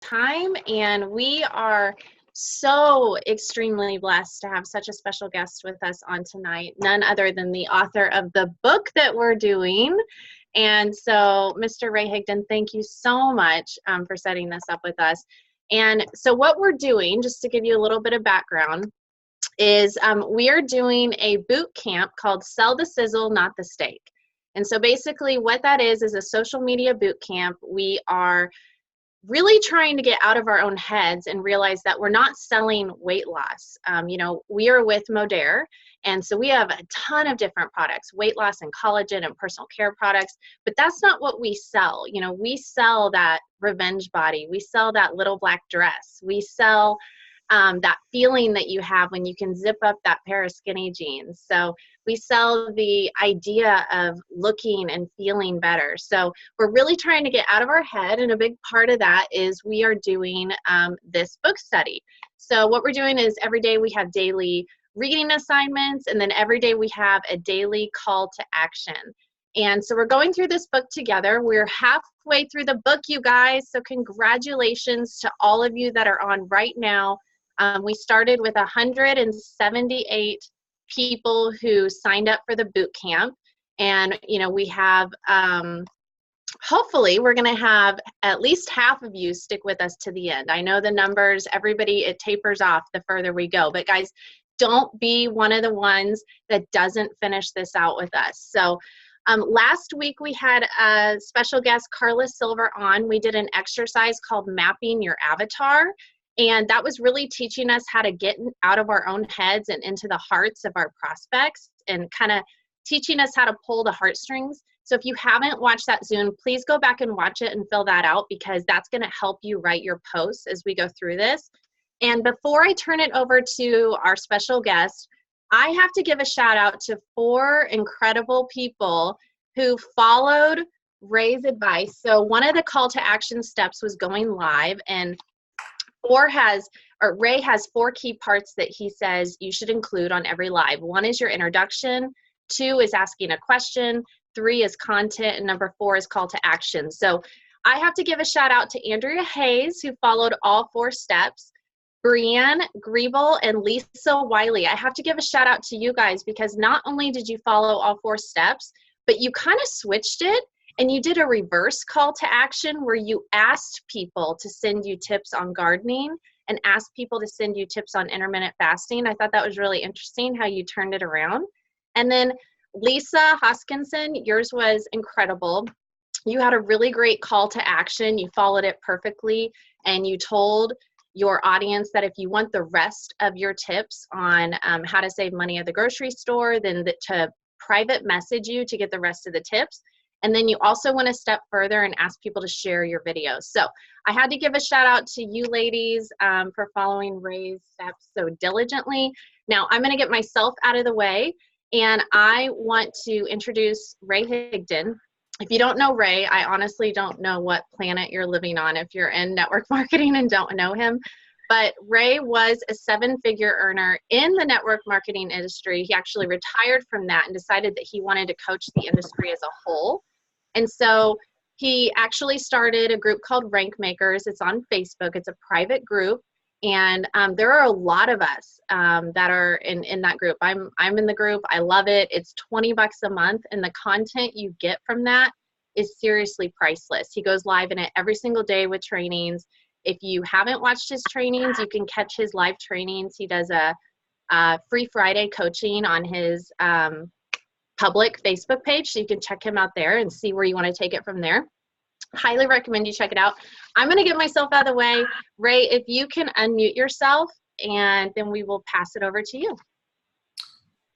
time, and we are so extremely blessed to have such a special guest with us on tonight, none other than the author of the book that we're doing. And so, Mr. Ray Higdon, thank you so much for setting this up with us. And so what we're doing, just to give you a little bit of background, is we are doing a boot camp called Sell the Sizzle, Not the Steak. And so basically what that is a social media boot camp. We are really trying to get out of our own heads and realize that we're not selling weight loss. We are with Modere, and so we have a ton of different products, weight loss and collagen and personal care products, but that's not what we sell. We sell that revenge body. We sell that little black dress. We sell that feeling that you have when you can zip up that pair of skinny jeans. So we sell the idea of looking and feeling better. So we're really trying to get out of our head, and a big part of that is we are doing this book study. So what we're doing is every day we have daily reading assignments, and then every day we have a daily call to action. And so we're going through this book together. We're halfway through the book, you guys, so congratulations to all of you that are on right now. We started with 178 people who signed up for the boot camp, and we have hopefully we're going to have at least half of you stick with us to the end. I know the numbers, everybody, it tapers off the further we go, but guys, don't be one of the ones that doesn't finish this out with us. So last week we had a special guest, Carla Silver, on. We did an exercise called Mapping Your Avatar. And that was really teaching us how to get out of our own heads and into the hearts of our prospects, and kind of teaching us how to pull the heartstrings. So if you haven't watched that Zoom, please go back and watch it and fill that out, because that's going to help you write your posts as we go through this. And before I turn it over to our special guest, I have to give a shout out to 4 incredible people who followed Ray's advice. So one of the call to action steps was going live, and Ray has 4 key parts that he says you should include on every live. 1 is your introduction, 2 is asking a question, 3 is content, and number 4 is call to action. So I have to give a shout out to Andrea Hayes, who followed all 4 steps, Brianne Griebel, and Lisa Wiley. I have to give a shout out to you guys, because not only did you follow all 4 steps, but you kind of switched it. And you did a reverse call to action where you asked people to send you tips on gardening and asked people to send you tips on intermittent fasting. I thought that was really interesting how you turned it around. And then Lisa Hoskinson, yours was incredible. You had a really great call to action. You followed it perfectly, and you told your audience that if you want the rest of your tips on how to save money at the grocery store, then to private message you to get the rest of the tips. And then you also went a step further and asked people to share your videos. So I had to give a shout out to you ladies for following Ray's steps so diligently. Now I'm going to get myself out of the way, and I want to introduce Ray Higdon. If you don't know Ray, I honestly don't know what planet you're living on if you're in network marketing and don't know him. But Ray was a 7-figure earner in the network marketing industry. He actually retired from that and decided that he wanted to coach the industry as a whole. And so he actually started a group called Rank Makers. It's on Facebook. It's a private group. And there are a lot of us that are in that group. I'm in the group. I love it. It's $20 a month. And the content you get from that is seriously priceless. He goes live in it every single day with trainings. If you haven't watched his trainings, you can catch his live trainings. He does a free Friday coaching on his public Facebook page, so you can check him out there and see where you want to take it from there. Highly recommend you check it out. I'm going to get myself out of the way. Ray, if you can unmute yourself, and then we will pass it over to you.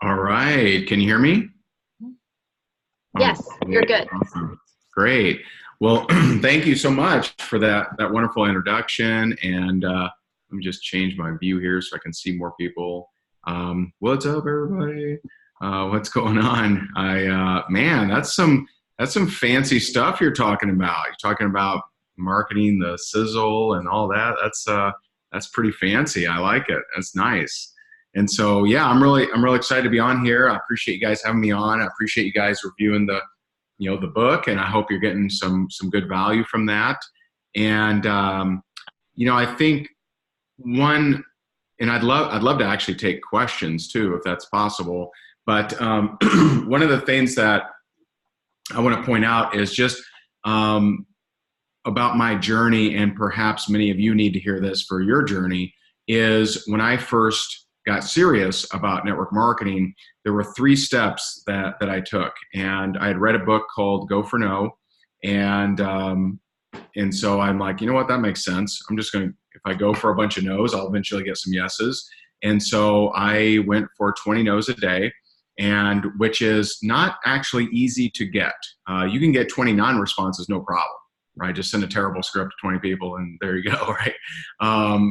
All right. Can you hear me? Yes, you're good. Awesome. Great. Well, thank you so much for that wonderful introduction. And let me just change my view here so I can see more people. What's up, everybody? What's going on? Man, that's some fancy stuff you're talking about. You're talking about marketing the Sizzle and all that. That's pretty fancy. I like it. That's nice. And so, yeah, I'm really excited to be on here. I appreciate you guys having me on. I appreciate you guys reviewing the book, and I hope you're getting some good value from that. And I think one, and I'd love to actually take questions too, if that's possible. But one of the things that I want to point out is just about my journey, and perhaps many of you need to hear this for your journey, is when I first got serious about network marketing, there were 3 steps that I took. And I had read a book called Go for No. And so I'm like, you know what, that makes sense. I'm just going to, if I go for a bunch of no's, I'll eventually get some yeses. And so I went for 20 no's a day, and which is not actually easy to get. You can get 20 non-responses, no problem, right? Just send a terrible script to 20 people and there you go, right?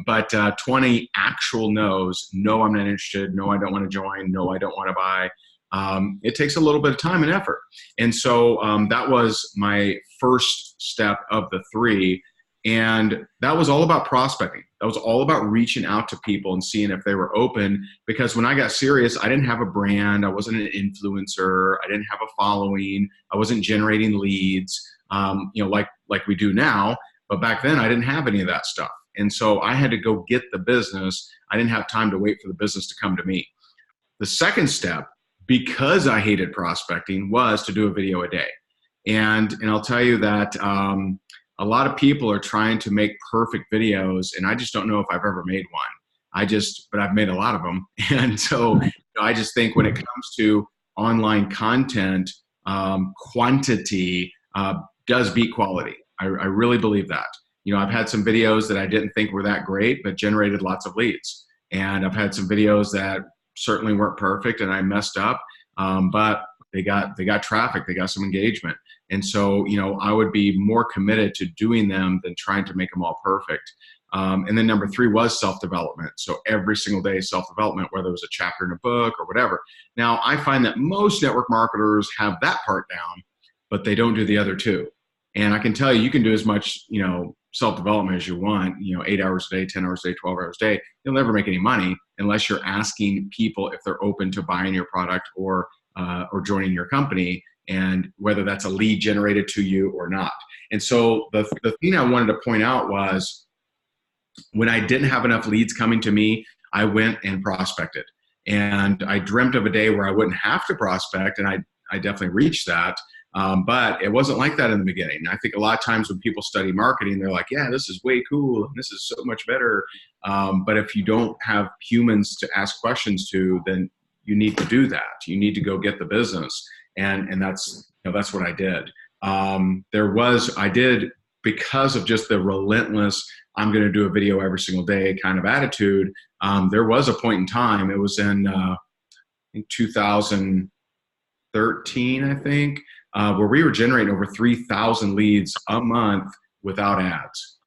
But 20 actual no's, no, I'm not interested, no, I don't want to join, no, I don't want to buy. It takes a little bit of time and effort. And so that was my first step of the 3. And that was all about prospecting. That was all about reaching out to people and seeing if they were open. Because when I got serious, I didn't have a brand. I wasn't an influencer. I didn't have a following. I wasn't generating leads, like we do now. But back then, I didn't have any of that stuff. And so I had to go get the business. I didn't have time to wait for the business to come to me. The second step, because I hated prospecting, was to do a video a day. And I'll tell you that a lot of people are trying to make perfect videos, and I just don't know if I've ever made one. But I've made a lot of them. And so I just think when it comes to online content, quantity does beat quality. I really believe that. I've had some videos that I didn't think were that great, but generated lots of leads. And I've had some videos that certainly weren't perfect and I messed up, but they got traffic, they got some engagement. And so, I would be more committed to doing them than trying to make them all perfect. And then number 3 was self-development. So every single day, self-development, whether it was a chapter in a book or whatever. Now, I find that most network marketers have that part down, but they don't do the other 2. And I can tell you can do as much, self-development as you want, 8 hours a day, 10 hours a day, 12 hours a day. You'll never make any money unless you're asking people if they're open to buying your product or joining your company, and whether that's a lead generated to you or not. And so the thing I wanted to point out was when I didn't have enough leads coming to me, I went and prospected. And I dreamt of a day where I wouldn't have to prospect, and I definitely reached that. But it wasn't like that in the beginning. I think a lot of times when people study marketing, they're like, yeah, this is way cool, and this is so much better. But if you don't have humans to ask questions to, then you need to do that. You need to go get the business. And that's what I did. I did, because of just the relentless, I'm going to do a video every single day kind of attitude. There was a point in time, it was in 2013, I think, where we were generating over 3,000 leads a month without ads.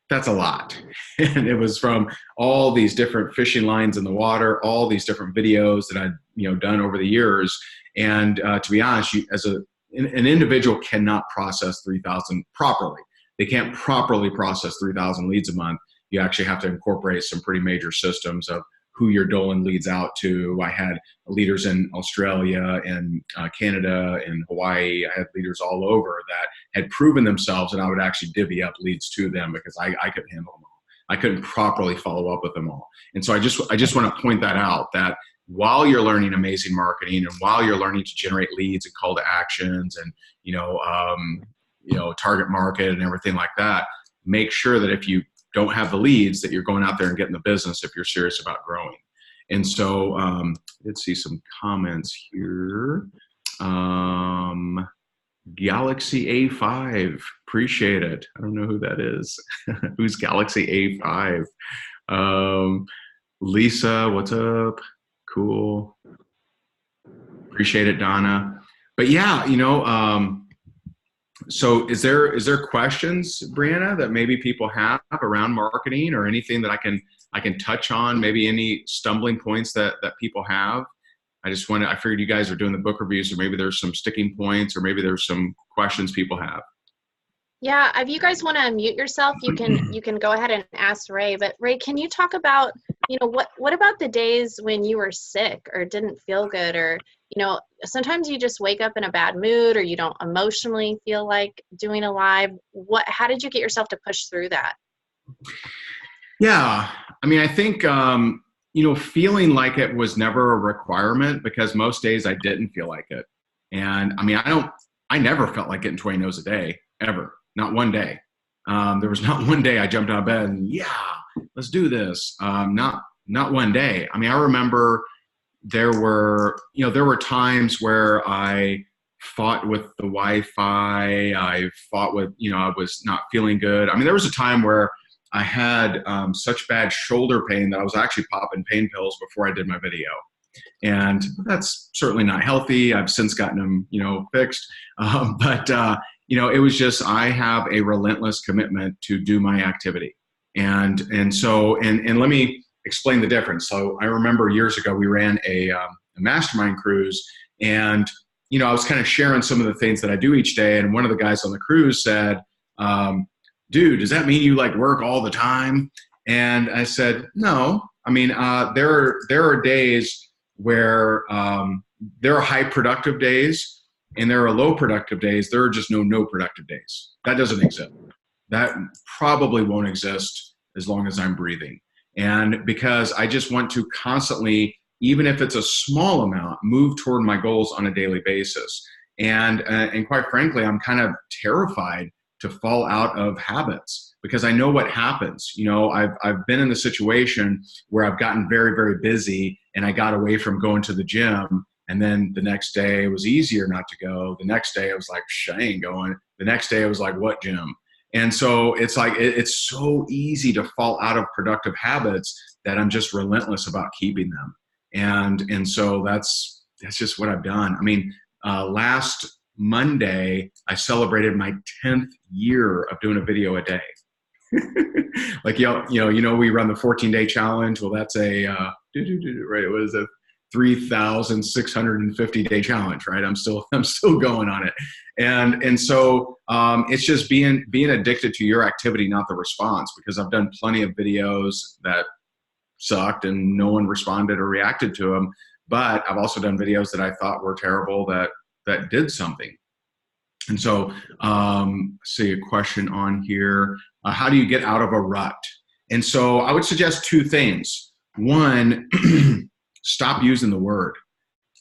That's a lot. And it was from all these different fishing lines in the water, all these different videos that I'd done over the years. And to be honest, an individual cannot process 3,000 properly. They can't properly process 3,000 leads a month. You actually have to incorporate some pretty major systems of who you're doling leads out to. I had leaders in Australia and Canada and Hawaii. I had leaders all over that had proven themselves, and I would actually divvy up leads to them because I couldn't handle them all. I couldn't properly follow up with them all. And so I just want to point that out, that while you're learning amazing marketing and while you're learning to generate leads and call to actions and target market and everything like that, make sure that if you don't have the leads, that you're going out there and getting the business if you're serious about growing. And so let's see some comments here. Galaxy A5, appreciate it. I don't know who that is. Who's Galaxy A5? Lisa, what's up? Cool. Appreciate it, Donna. But yeah, so is there questions, Brianna, that maybe people have around marketing, or anything that I can touch on? Maybe any stumbling points that people have? I figured you guys are doing the book reviews, so maybe there's some sticking points, or maybe there's some questions people have. Yeah, if you guys want to unmute yourself, you can go ahead and ask Ray. But Ray, can you talk about, what about the days when you were sick or didn't feel good, or sometimes you just wake up in a bad mood, or you don't emotionally feel like doing a live? How did you get yourself to push through that? Yeah. I mean, I think, feeling like it was never a requirement because most days I didn't feel like it. And I mean, I never felt like getting 20 no's a day, ever. Not one day. There was not one day I jumped out of bed and, yeah, let's do this. Not one day. I mean, I remember there were times where I fought with the Wi-Fi. I fought with, I was not feeling good. I mean, there was a time where I had such bad shoulder pain that I was actually popping pain pills before I did my video. And that's certainly not healthy. I've since gotten them, fixed. It was just, I have a relentless commitment to do my activity. And let me explain the difference. So I remember years ago, we ran a mastermind cruise, and, I was kind of sharing some of the things that I do each day. And one of the guys on the cruise said, dude, does that mean you like work all the time? And I said, no. I mean, there are days where there are high productive days and there are low productive days. There are just no productive days. That doesn't exist. That probably won't exist as long as I'm breathing. And because I just want to constantly, even if it's a small amount, move toward my goals on a daily basis. And quite frankly, I'm kind of terrified to fall out of habits because I know what happens. I've been in the situation where I've gotten very, very busy and I got away from going to the gym. And then the next day it was easier not to go. The next day I was like, I ain't going. The next day I was like, what gym? And so it's like, it's so easy to fall out of productive habits that I'm just relentless about keeping them. And so that's just what I've done. I mean, last Monday, I celebrated my 10th year of doing a video a day. Like, we run the 14-day challenge. Well, that's right. It was a 3,650-day challenge, right? I'm still going on it. And so it's just being addicted to your activity, not the response, because I've done plenty of videos that sucked and no one responded or reacted to them. But I've also done videos that I thought were terrible that did something. And so, see a question on here. How do you get out of a rut? And so I would suggest two things. One, stop using the word.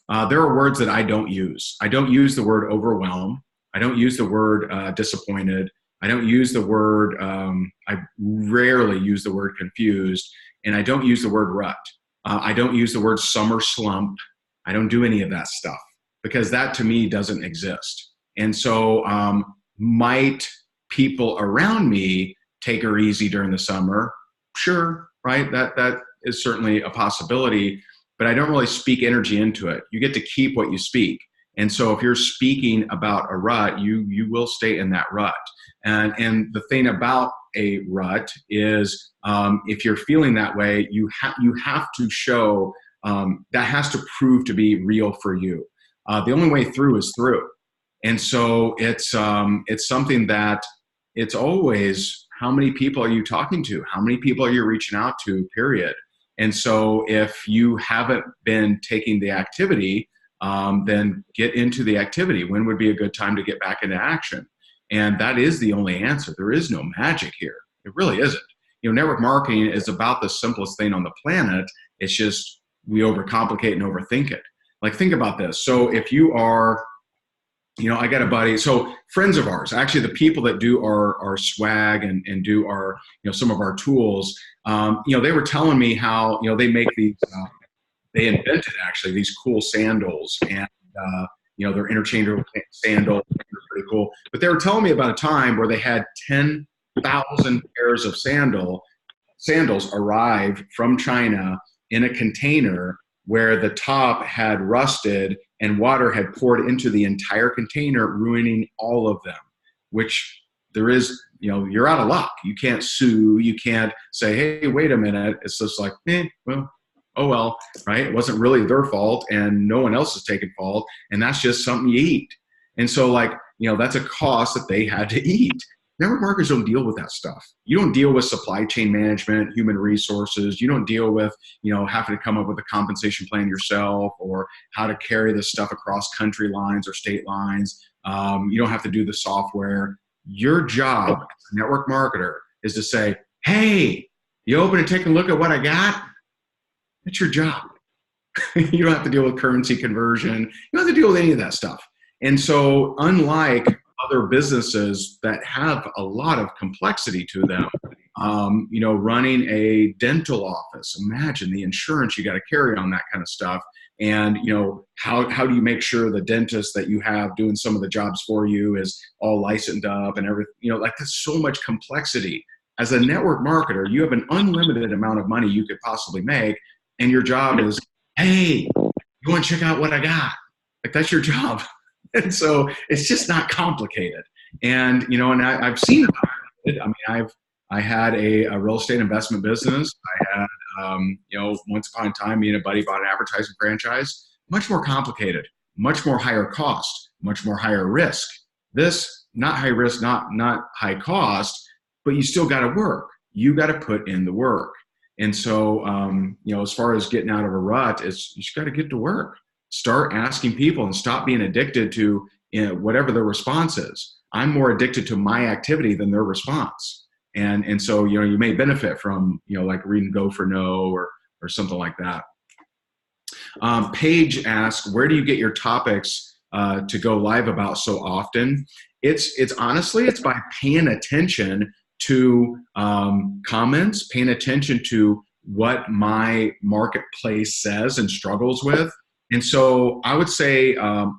There are words that I don't use. I don't use the word overwhelm. I don't use the word disappointed. I don't use the word, I rarely use the word confused. And I don't use the word rut. I don't use the word summer slump. I don't do any of that stuff because that to me doesn't exist. And so might people around me take her easy during the summer? Sure, right? That is certainly a possibility, but I don't really speak energy into it. You get to keep what you speak. And so if you're speaking about a rut, you will stay in that rut. And the thing about a rut is if you're feeling that way, you have to show that has to prove to be real for you. The only way through is through. And so it's something that it's always, how many people are you talking to? How many people are you reaching out to, period? And so if you haven't been taking the activity, then get into the activity. When would be a good time to get back into action? And that is the only answer. There is no magic here. It really isn't. Network marketing is about the simplest thing on the planet. It's just we overcomplicate and overthink it. Like, think about this. So if you are, I got a buddy, so friends of ours, actually the people that do our swag and do our, some of our tools, they were telling me how, they make these, they invented actually these cool sandals, and, they're interchangeable sandals. They're pretty cool. But they were telling me about a time where they had 10,000 pairs of sandals arrive from China in a container where the top had rusted and water had poured into the entire container, ruining all of them, which there is, you're out of luck. You can't sue. You can't say, hey, wait a minute. It's just like, oh well, right? It wasn't really their fault and no one else is taking fault. And that's just something you eat. And so that's a cost that they had to eat. Network marketers don't deal with that stuff. You don't deal with supply chain management, human resources. You don't deal with, having to come up with a compensation plan yourself or how to carry this stuff across country lines or state lines. You don't have to do the software. Your job as a network marketer is to say, hey, You open and take a look at what I got. It's your job. You don't have to deal with currency conversion. You don't have to deal with any of that stuff. And so unlike other businesses that have a lot of complexity to them, running a dental office, imagine the insurance you got to carry on that kind of stuff. And, how do you make sure the dentist that you have doing some of the jobs for you is all licensed up and everything, there's so much complexity. As a network marketer, you have an unlimited amount of money you could possibly make. And your job is, hey, you want to check out what I got? Like, that's your job. And so it's just not complicated. And, I've seen it. I mean, I had a real estate investment business. I had, once upon a time, me and a buddy bought an advertising franchise. Much more complicated, much more higher cost, much more higher risk. This, not high risk, not high cost, but you still got to work. You got to put in the work. And so, as far as getting out of a rut, you just got to get to work. Start asking people and stop being addicted to whatever their response is. I'm more addicted to my activity than their response. And so, you may benefit from, like reading Go for No or something like that. Paige asks, where do you get your topics to go live about so often? It's honestly, it's by paying attention to comments, paying attention to what my marketplace says and struggles with. And so I would say a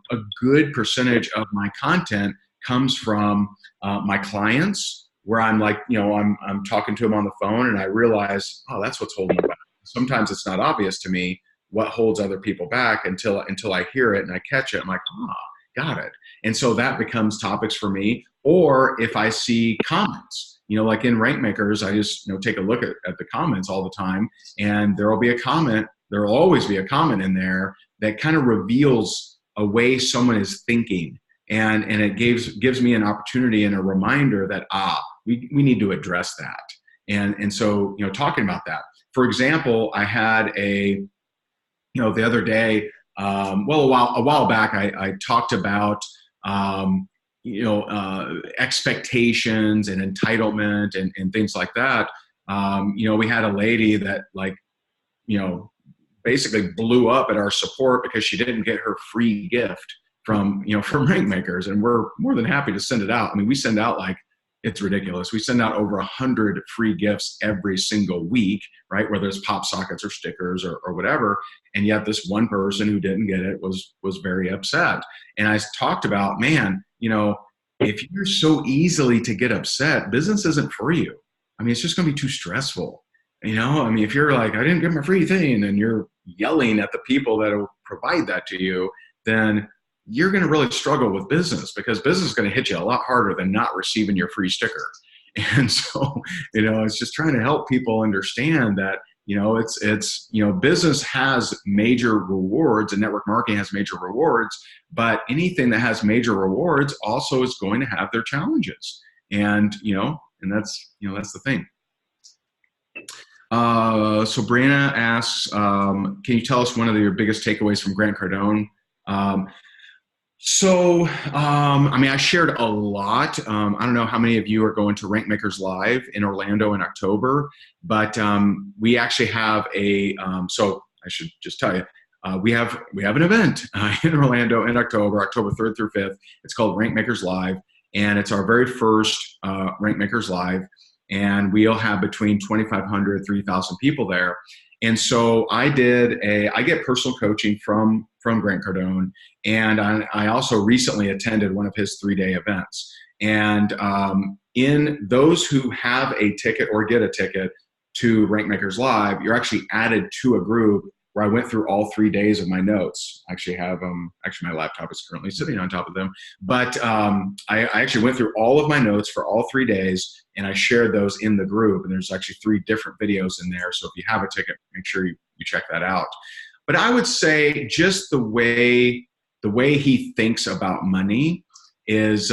good percentage of my content comes from my clients, where I'm like, I'm talking to them on the phone and I realize, oh, that's what's holding them back. Sometimes it's not obvious to me what holds other people back until I hear it and I catch it. I'm like, got it. And so that becomes topics for me. Or if I see comments, like in Rank Makers, I just take a look at the comments all the time, and there will always be a comment in there that kind of reveals a way someone is thinking. And it gives me an opportunity and a reminder that, we need to address that. And so, talking about that, for example, I had the other day, a while back, I talked about, expectations and entitlement and things like that. We had a lady that basically blew up at our support because she didn't get her free gift from Rank Makers, and we're more than happy to send it out. I mean, we send out it's ridiculous. We send out over 100 free gifts every single week, right? Whether it's pop sockets or stickers or whatever. And yet this one person who didn't get it was very upset. And I talked about, man, if you're so easily to get upset, business isn't for you. I mean, it's just going to be too stressful. If you're like, I didn't get my free thing, and you're yelling at the people that will provide that to you, then you're going to really struggle with business, because business is going to hit you a lot harder than not receiving your free sticker. And so, it's just trying to help people understand that, business has major rewards and network marketing has major rewards, but anything that has major rewards also is going to have their challenges. And, and that's the thing. So Brianna asks, can you tell us one of your biggest takeaways from Grant Cardone? I shared a lot. I don't know how many of you are going to Rank Makers Live in Orlando in October, but we actually have so I should just tell you, we have an event in Orlando in October 3rd through 5th. It's called Rank Makers Live, and it's our very first Rank Makers Live, and we'll have between 2,500, 3,000 people there. And so I get personal coaching from Grant Cardone, and I also recently attended one of his 3-day events. And in those who have a ticket or get a ticket to Rank Makers Live, you're actually added to a group where I went through all 3 days of my notes. I actually have my laptop is currently sitting on top of them. But I actually went through all of my notes for all 3 days, and I shared those in the group. And there's actually 3 different videos in there. So if you have a ticket, make sure you check that out. But I would say just the way he thinks about money is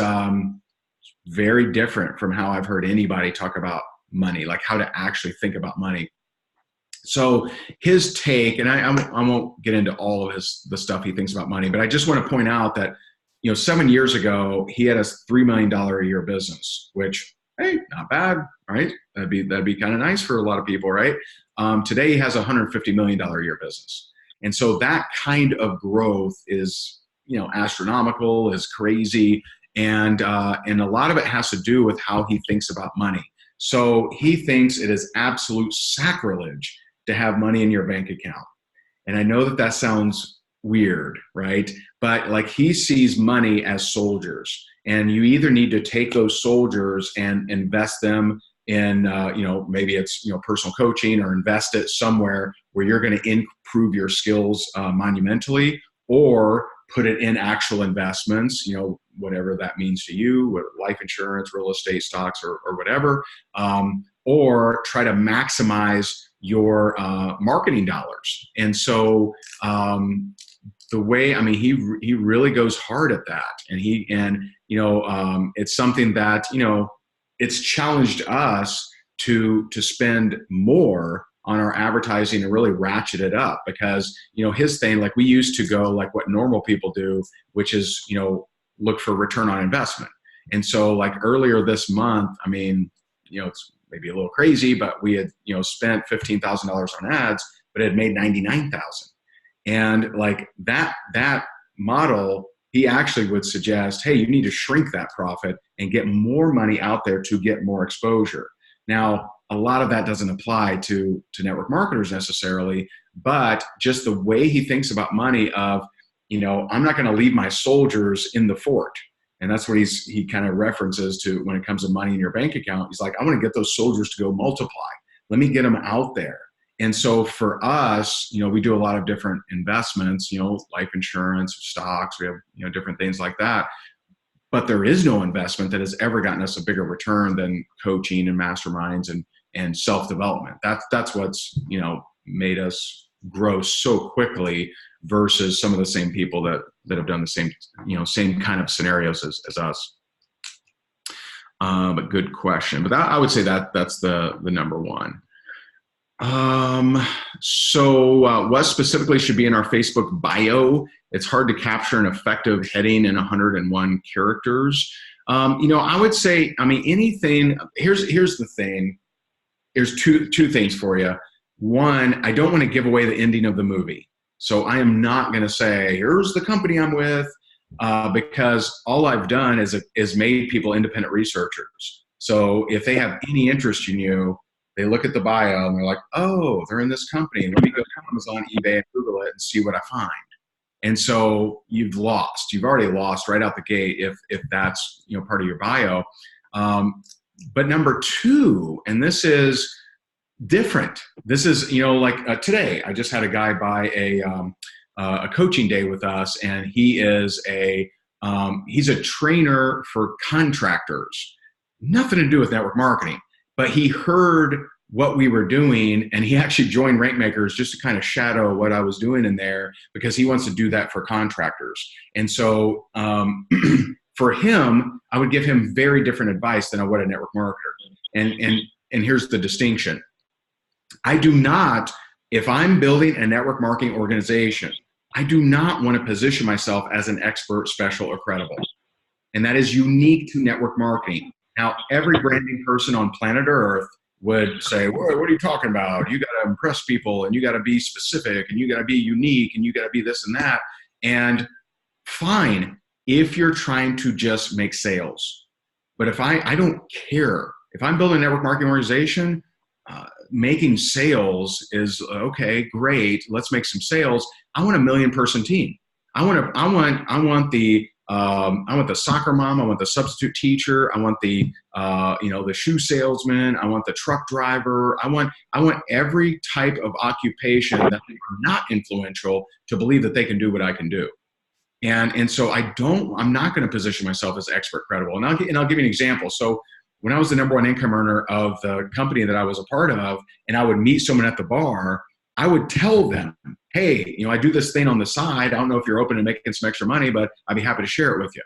very different from how I've heard anybody talk about money, like how to actually think about money. So his take, and I won't get into all of the stuff he thinks about money, but I just want to point out that 7 years ago he had a $3 million a year business, which Hey, not bad, right? That'd be kind of nice for a lot of people, right? Today he has a $150 million a year business. And so that kind of growth is, astronomical, is crazy. And a lot of it has to do with how he thinks about money. So he thinks it is absolute sacrilege to have money in your bank account. And I know that that sounds weird, right? But like he sees money as soldiers, and you either need to take those soldiers and invest them in, maybe it's, personal coaching, or invest it somewhere where you're going to improve your skills monumentally, or put it in actual investments, whatever that means to you, life insurance, real estate, stocks, or whatever, or try to maximize your marketing dollars. And so the way, he really goes hard at that. And it's something that, it's challenged us to spend more on our advertising and really ratchet it up, because, his thing, like we used to go like what normal people do, which is, look for return on investment. And so like earlier this month, it's maybe a little crazy, but we had, spent $15,000 on ads, but it had made 99,000. And like that model, he actually would suggest, hey, you need to shrink that profit and get more money out there to get more exposure. Now, a lot of that doesn't apply to network marketers necessarily, but just the way he thinks about money of, I'm not going to leave my soldiers in the fort. And that's what he kind of references to when it comes to money in your bank account. He's like, I want to get those soldiers to go multiply. Let me get them out there. And so for us, we do a lot of different investments, life insurance, stocks, we have, different things like that. But there is no investment that has ever gotten us a bigger return than coaching and masterminds and self-development. That's what's, made us grow so quickly versus some of the same people that have done the same, same kind of scenarios as us. But good question. But I would say that's the number one. So what specifically should be in our Facebook bio? It's hard to capture an effective heading in 101 characters. I would say, anything, here's the thing. There's two things for you. One, I don't want to give away the ending of the movie. So I am not going to say, here's the company I'm with, because all I've done is made people independent researchers. So if they have any interest in you, they look at the bio and they're like, oh, they're in this company. Let me go to Amazon, eBay, and Google it and see what I find. And so you've already lost right out the gate if that's, part of your bio. But number two, and this is different. This is, today I just had a guy buy a coaching day with us, and he is he's a trainer for contractors. Nothing to do with network marketing. But he heard what we were doing, and he actually joined Rankmakers just to kind of shadow what I was doing in there, because he wants to do that for contractors. And so for him, I would give him very different advice than I would a network marketer. And here's the distinction. I do not, if I'm building a network marketing organization, I do not want to position myself as an expert, special, or credible. And that is unique to network marketing. Now, every branding person on planet Earth would say, what are you talking about? You got to impress people, and you got to be specific, and you got to be unique, and you got to be this and that. And fine, if you're trying to just make sales. But if I don't care. If I'm building a network marketing organization, making sales is okay, great. Let's make some sales. I want a 1 million person team. I want the soccer mom. I want the substitute teacher. I want the shoe salesman. I want the truck driver. I want every type of occupation that are not influential to believe that they can do what I can do. And so I'm not going to position myself as expert, credible. And I'll give you an example. So when I was the #1 income earner of the company that I was a part of, and I would meet someone at the bar, I would tell them, hey, I do this thing on the side. I don't know if you're open to making some extra money, but I'd be happy to share it with you.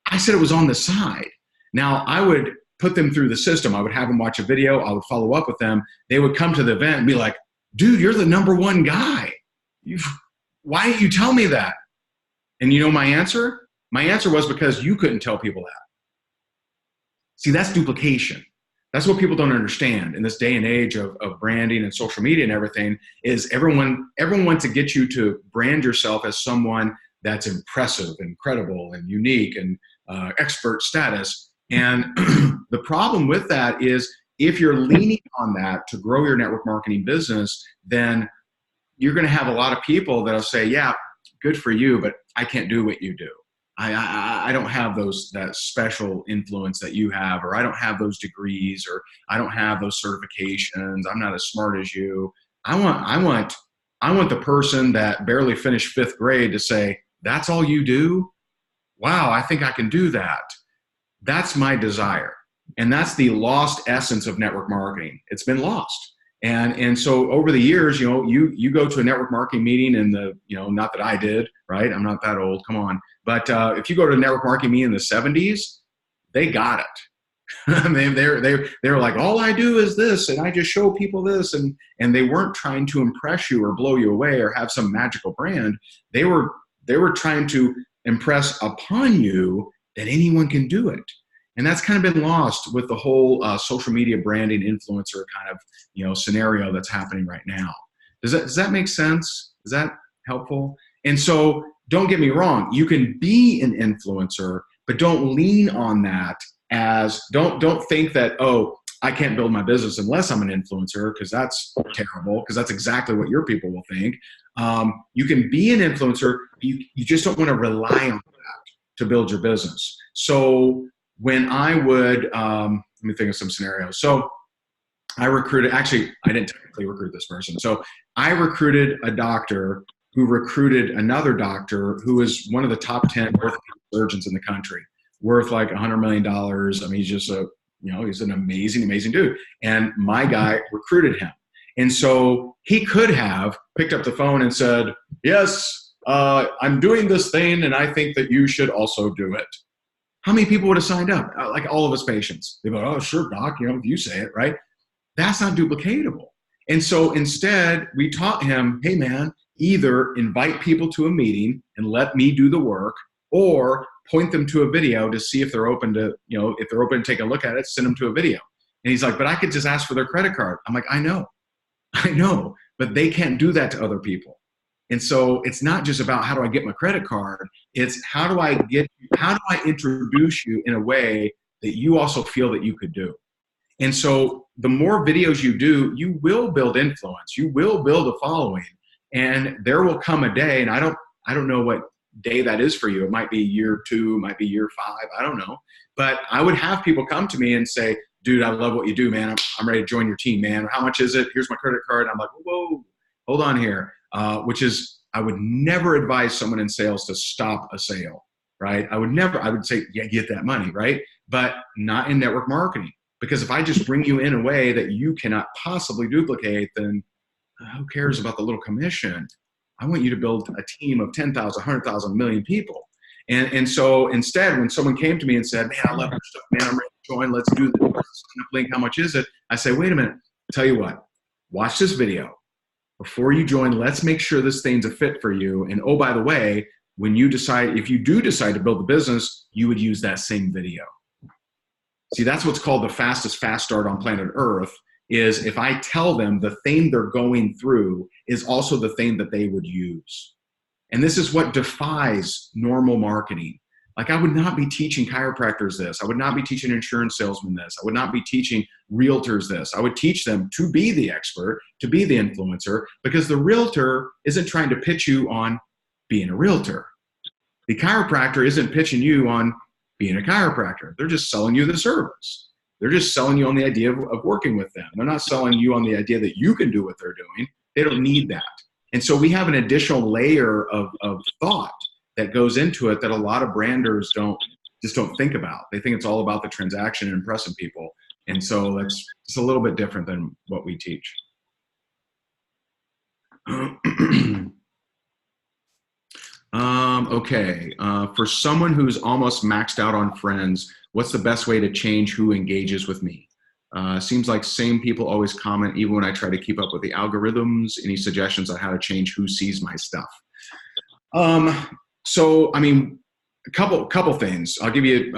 I said it was on the side. Now, I would put them through the system. I would have them watch a video. I would follow up with them. They would come to the event and be like, dude, you're the #1 guy. Why didn't you tell me that? And you know my answer? My answer was because you couldn't tell people that. See, that's duplication. That's what people don't understand in this day and age of branding and social media and everything, is everyone wants to get you to brand yourself as someone that's impressive and credible and unique and expert status. And the problem with that is, if you're leaning on that to grow your network marketing business, then you're going to have a lot of people that'll say, yeah, good for you, but I can't do what you do. I don't have that special influence that you have, or I don't have those degrees, or I don't have those certifications. I'm not as smart as you. I want the person that barely finished 5th grade to say, that's all you do? Wow, I think I can do that. That's my desire. And that's the lost essence of network marketing. It's been lost. And so over the years, you go to a network marketing meeting not that I did, right? I'm not that old, come on. But if you go to a network marketing meeting in the 70s, they got it. I mean, they were like, all I do is this, and I just show people this, and they weren't trying to impress you or blow you away or have some magical brand. They were trying to impress upon you that anyone can do it. And that's kind of been lost with the whole social media branding influencer kind of scenario that's happening right now. Does that make sense? Is that helpful? And so don't get me wrong, you can be an influencer, but don't lean on that as don't think that, oh, I can't build my business unless I'm an influencer, because that's terrible, because that's exactly what your people will think. You can be an influencer, you just don't want to rely on that to build your business. So when I would, let me think of some scenarios. So I didn't technically recruit this person. So I recruited a doctor who recruited another doctor who is one of the top 10 orthopedic surgeons in the country, worth like $100 million. I mean, he's just he's an amazing, amazing dude. And my guy recruited him. And so he could have picked up the phone and said, yes, I'm doing this thing, and I think that you should also do it. How many people would have signed up? Like all of his patients. They go, oh, sure, doc, if you say it, right? That's not duplicatable. And so instead, we taught him, hey, man, either invite people to a meeting and let me do the work, or point them to a video to see if they're open to, if they're open to take a look at it, send them to a video. And he's like, but I could just ask for their credit card. I'm like, I know, but they can't do that to other people. And so it's not just about how do I get my credit card, it's how do I introduce you in a way that you also feel that you could do. And so the more videos you do, you will build influence, you will build a following, and there will come a day, and I don't know what day that is for you. It might be year 2, it might be year 5, I don't know. But I would have people come to me and say, dude, I love what you do, man. I'm ready to join your team, man. How much is it? Here's my credit card. I'm like, whoa, hold on here. Which is, I would never advise someone in sales to stop a sale, right? I would say, yeah, get that money, right? But not in network marketing. Because if I just bring you in a way that you cannot possibly duplicate, then who cares about the little commission? I want you to build a team of 10,000, 100,000, million people. And so instead, when someone came to me and said, man, I love your stuff, man, I'm ready to join, let's do this, sign up link, how much is it? I say, wait a minute, tell you what, watch this video. Before you join, let's make sure this thing's a fit for you. And oh, by the way, if you do decide to build a business, you would use that same video. See, that's what's called the fastest fast start on planet Earth, is if I tell them the thing they're going through is also the thing that they would use. And this is what defies normal marketing. Like, I would not be teaching chiropractors this. I would not be teaching insurance salesmen this. I would not be teaching realtors this. I would teach them to be the expert, to be the influencer, because the realtor isn't trying to pitch you on being a realtor. The chiropractor isn't pitching you on being a chiropractor. They're just selling you the service. They're just selling you on the idea of working with them. They're not selling you on the idea that you can do what they're doing. They don't need that. And so we have an additional layer of thought that goes into it that a lot of branders don't think about. They think it's all about the transaction and impressing people. And so that's just a little bit different than what we teach. Okay. For someone who's almost maxed out on friends, what's the best way to change who engages with me? Seems like same people always comment, even when I try to keep up with the algorithms. Any suggestions on how to change who sees my stuff? So, I mean, a couple things. I'll give you,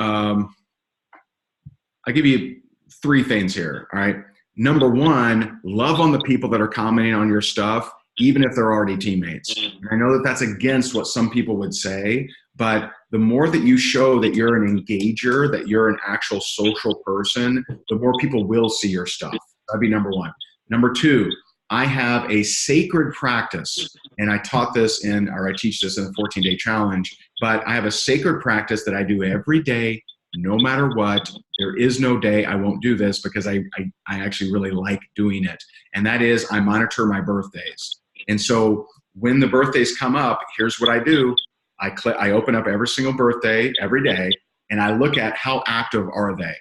I'll give you three things here. All right. Number one, love on the people that are commenting on your stuff, even if they're already teammates. And I know that that's against what some people would say, but the more that you show that you're an engager, that you're an actual social person, the more people will see your stuff. That'd be number one. Number two, I have a sacred practice, and I taught this or I teach this in the 14-day challenge, but I have a sacred practice that I do every day, no matter what. There is no day I won't do this because I actually really like doing it. And that is I monitor my birthdays. And so when the birthdays come up, here's what I do. I open up every single birthday every day, and I look at how active are they.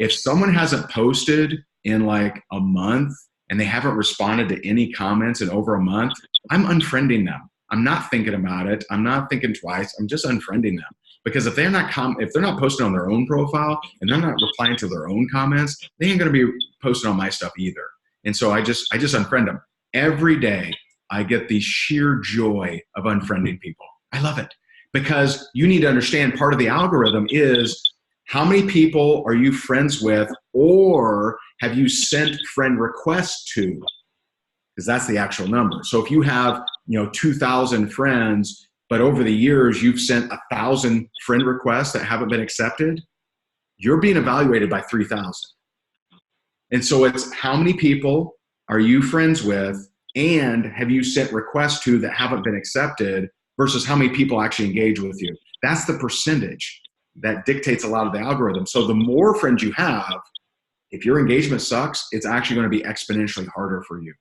If someone hasn't posted in like a month and they haven't responded to any comments in over a month, I'm unfriending them. I'm not thinking about it. I'm not thinking twice. I'm just unfriending them. Because if they're not posting on their own profile and they're not replying to their own comments, they ain't gonna be posting on my stuff either. And so I just unfriend them. Every day I get the sheer joy of unfriending people. I love it, because you need to understand part of the algorithm is how many people are you friends with, or have you sent friend requests to? Because that's the actual number. So if you have 2,000 friends, but over the years you've sent 1,000 friend requests that haven't been accepted, you're being evaluated by 3,000. And so it's how many people are you friends with, and have you sent requests to that haven't been accepted, versus how many people actually engage with you. That's the percentage that dictates a lot of the algorithm. So the more friends you have, if your engagement sucks, it's actually going to be exponentially harder for you.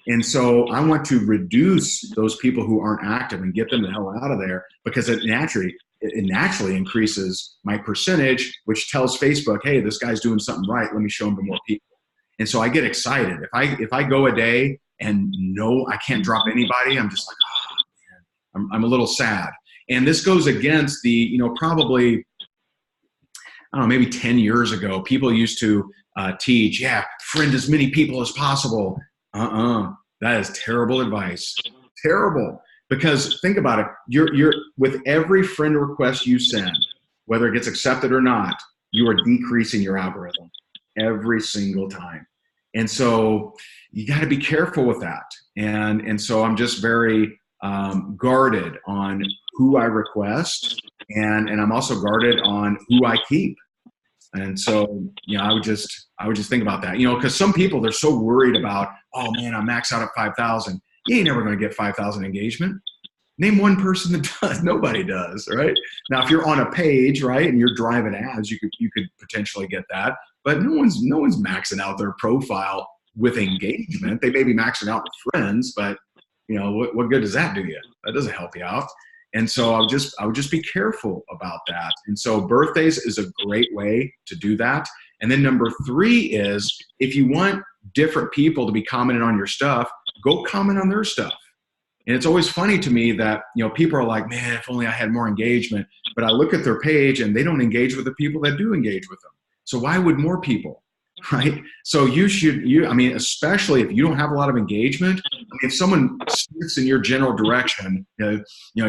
And so I want to reduce those people who aren't active and get them the hell out of there, because it naturally increases my percentage, which tells Facebook, hey, this guy's doing something right. Let me show him to more people. And so I get excited. If I go a day and no, I can't drop anybody, I'm just like, oh, man, I'm a little sad. And this goes against the, probably, I don't know, maybe 10 years ago, people used to teach, friend as many people as possible. That is terrible advice. Terrible. Because think about it. You're with every friend request you send, whether it gets accepted or not, you are decreasing your algorithm every single time. And so you got to be careful with that. And so I'm just very guarded on who I request, and I'm also guarded on who I keep. And so, I would just think about that, because some people, they're so worried about, oh man, I max out at 5,000. You ain't never going to get 5,000 engagement. Name one person that does. Nobody does, right? Now, if you're on a page, right, and you're driving ads, you could potentially get that. But no one's maxing out their profile with engagement. They may be maxing out with friends, but what good does that do you? That doesn't help you out. And so I would just be careful about that. And so birthdays is a great way to do that. And then number 3 is, if you want different people to be commenting on your stuff, go comment on their stuff. And it's always funny to me that, people are like, man, if only I had more engagement. But I look at their page and they don't engage with the people that do engage with them. So why would more people, right? So especially if you don't have a lot of engagement, if someone speaks in your general direction, you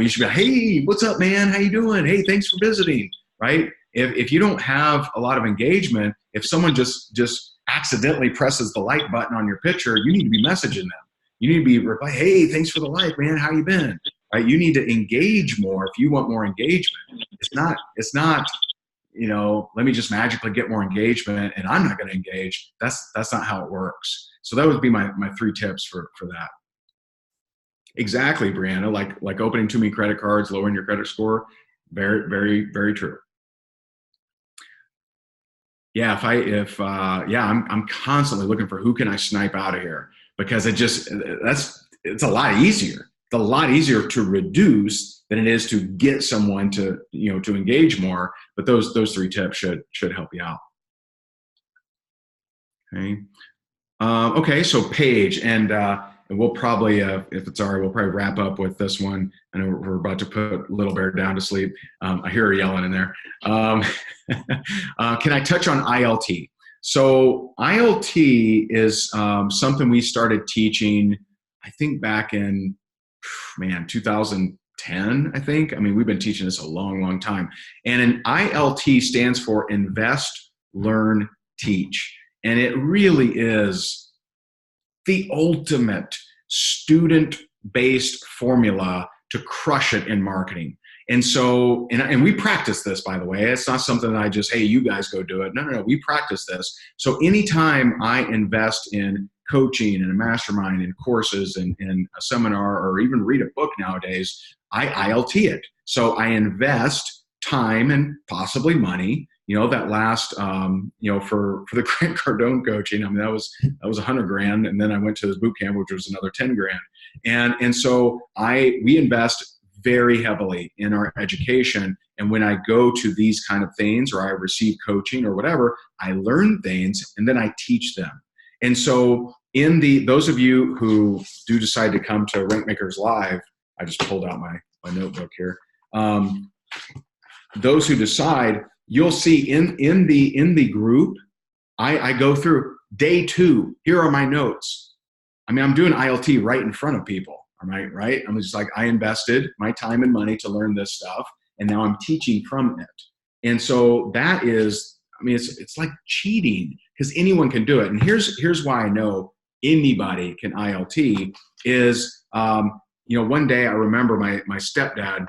should be like, hey, what's up, man? How you doing? Hey, thanks for visiting, right? If you don't have a lot of engagement, if someone just accidentally presses the like button on your picture, you need to be messaging them. You need to be replying, hey, thanks for the like, man. How you been? Right? You need to engage more if you want more engagement. It's not, let me just magically get more engagement and I'm not going to engage. That's not how it works. So that would be my 3 tips for that. Exactly, Brianna. Like opening too many credit cards, lowering your credit score. Very, very, very true. Yeah, I'm constantly looking for who can I snipe out of here, because it's a lot easier. It's a lot easier to reduce than it is to get someone to engage more. But those 3 tips should help you out. Okay. Okay. So Paige, and we'll probably, if it's all right, we'll probably wrap up with this one. I know we're about to put Little Bear down to sleep. I hear her yelling in there. Can I touch on ILT? So ILT is something we started teaching, I think back in, 2010, I think. I mean, we've been teaching this a long, long time. And an ILT stands for invest, learn, teach. And it really is the ultimate student-based formula to crush it in marketing. And so, and we practice this, by the way. It's not something that I just, hey, you guys go do it. No. We practice this. So anytime I invest in coaching and a mastermind and courses and a seminar or even read a book nowadays, I ILT it. So I invest time and possibly money. That last, for the Grant Cardone coaching, I mean, that was $100,000. And then I went to his boot camp, which was another $10,000. And so we invest very heavily in our education. And when I go to these kind of things, or I receive coaching or whatever, I learn things and then I teach them. And so those of you who do decide to come to Rankmakers Live, I just pulled out my notebook here. Those who decide, you'll see in the group, I go through day 2. Here are my notes. I mean, I'm doing ILT right in front of people. Right? I'm just like, I invested my time and money to learn this stuff, and now I'm teaching from it. And so that is, I mean, it's like cheating, because anyone can do it. And here's why I know anybody can ILT is, one day I remember my stepdad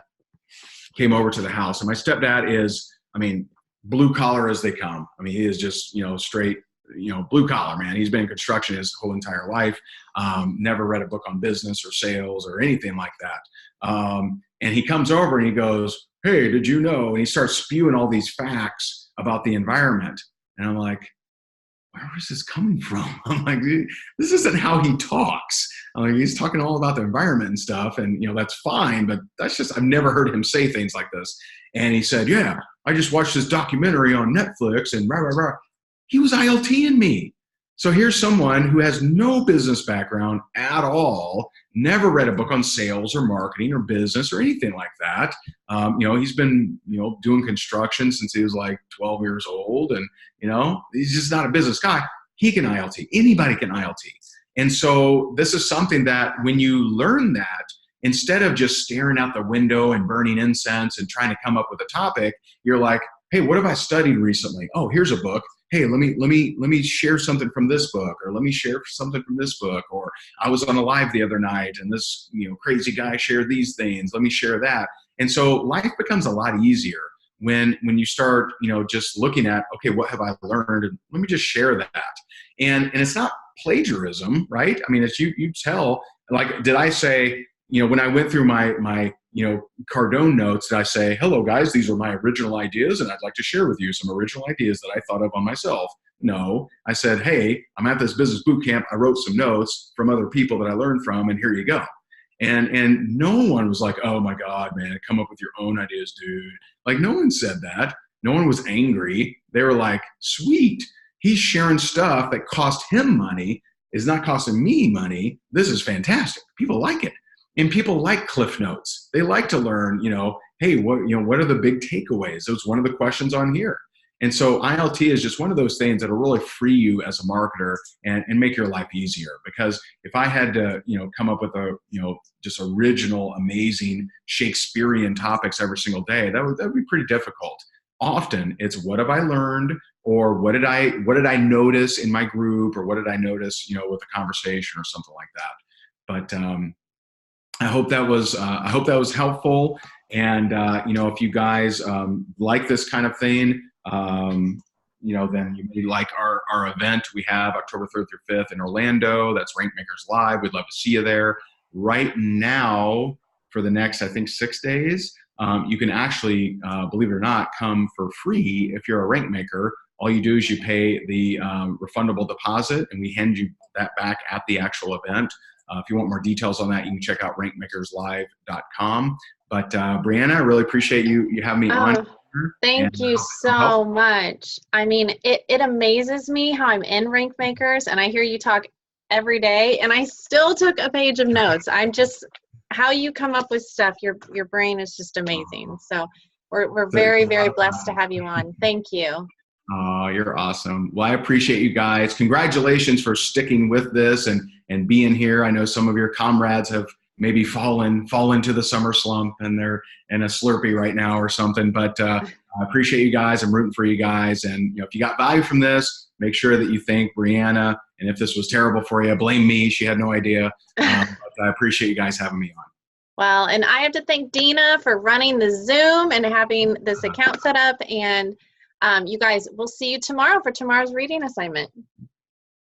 came over to the house, and my stepdad is, I mean, blue collar as they come. I mean, he is just, straight, blue collar, man. He's been in construction his whole entire life. Never read a book on business or sales or anything like that. And he comes over and he goes, hey, did you know? And he starts spewing all these facts about the environment. And I'm like, where is this coming from? I'm like, this isn't how he talks. I'm like, he's talking all about the environment and stuff. And, that's fine, but I've never heard him say things like this. And he said, yeah, I just watched this documentary on Netflix and rah, rah, rah. He was ILTing me. So here's someone who has no business background at all, never read a book on sales or marketing or business or anything like that. He's been, doing construction since he was like 12 years old, and, he's just not a business guy. He can ILT. Anybody can ILT. And so this is something that when you learn that, instead of just staring out the window and burning incense and trying to come up with a topic, you're like, hey, what have I studied recently? Oh, here's a book. Hey, let me share something from this book, or let me share something from this book, or I was on a live the other night and this crazy guy shared these things. Let me share that. And so life becomes a lot easier when you start just looking at, okay, what have I learned? And let me just share that. And it's not plagiarism, right? I mean, it's you tell, like, did I say, when I went through my Cardone notes, did I say, hello guys, these are my original ideas and I'd like to share with you some original ideas that I thought of on myself? No, I said, hey, I'm at this business boot camp. I wrote some notes from other people that I learned from, and here you go. And no one was like, oh my God, man, come up with your own ideas, dude. Like, no one said that. No one was angry. They were like, sweet, he's sharing stuff that cost him money, is not costing me money. This is fantastic. People like it. And people like Cliff Notes. They like to learn, hey, what are the big takeaways? That was one of the questions on here. And so ILT is just one of those things that will really free you as a marketer and make your life easier. Because if I had to, come up with just original, amazing Shakespearean topics every single day, that would be pretty difficult. Often it's, what have I learned, or what did I notice in my group, or what did I notice, with a conversation or something like that. But I hope that was helpful. And if you guys like this kind of thing, then you may like our event. We have October 3rd through 5th in Orlando. That's Rankmakers Live. We'd love to see you there. Right now, for the next, I think, 6 days, you can actually, believe it or not, come for free if you're a rank maker. All you do is you pay the refundable deposit, and we hand you that back at the actual event. If you want more details on that, you can check out rankmakerslive.com. But Brianna, I really appreciate you having me on. Thank you so much. I mean, it amazes me how I'm in Rank Makers and I hear you talk every day, and I still took a page of notes. I'm just, how you come up with stuff, your brain is just amazing. So we're very, very blessed to have you on. Thank you. Oh, you're awesome. Well, I appreciate you guys. Congratulations for sticking with this and being here. I know some of your comrades have maybe fallen into the summer slump and they're in a Slurpee right now or something. But I appreciate you guys. I'm rooting for you guys. And if you got value from this, make sure that you thank Brianna. And if this was terrible for you, blame me. She had no idea. But I appreciate you guys having me on. Well, and I have to thank Dina for running the Zoom and having this account set up. And you guys, we'll see you tomorrow for tomorrow's reading assignment.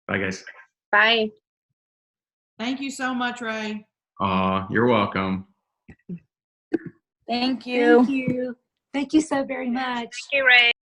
Bye, guys. Bye. Thank you so much, Ray. You're welcome. Thank you. Thank you. Thank you so very much. Thank you, Ray.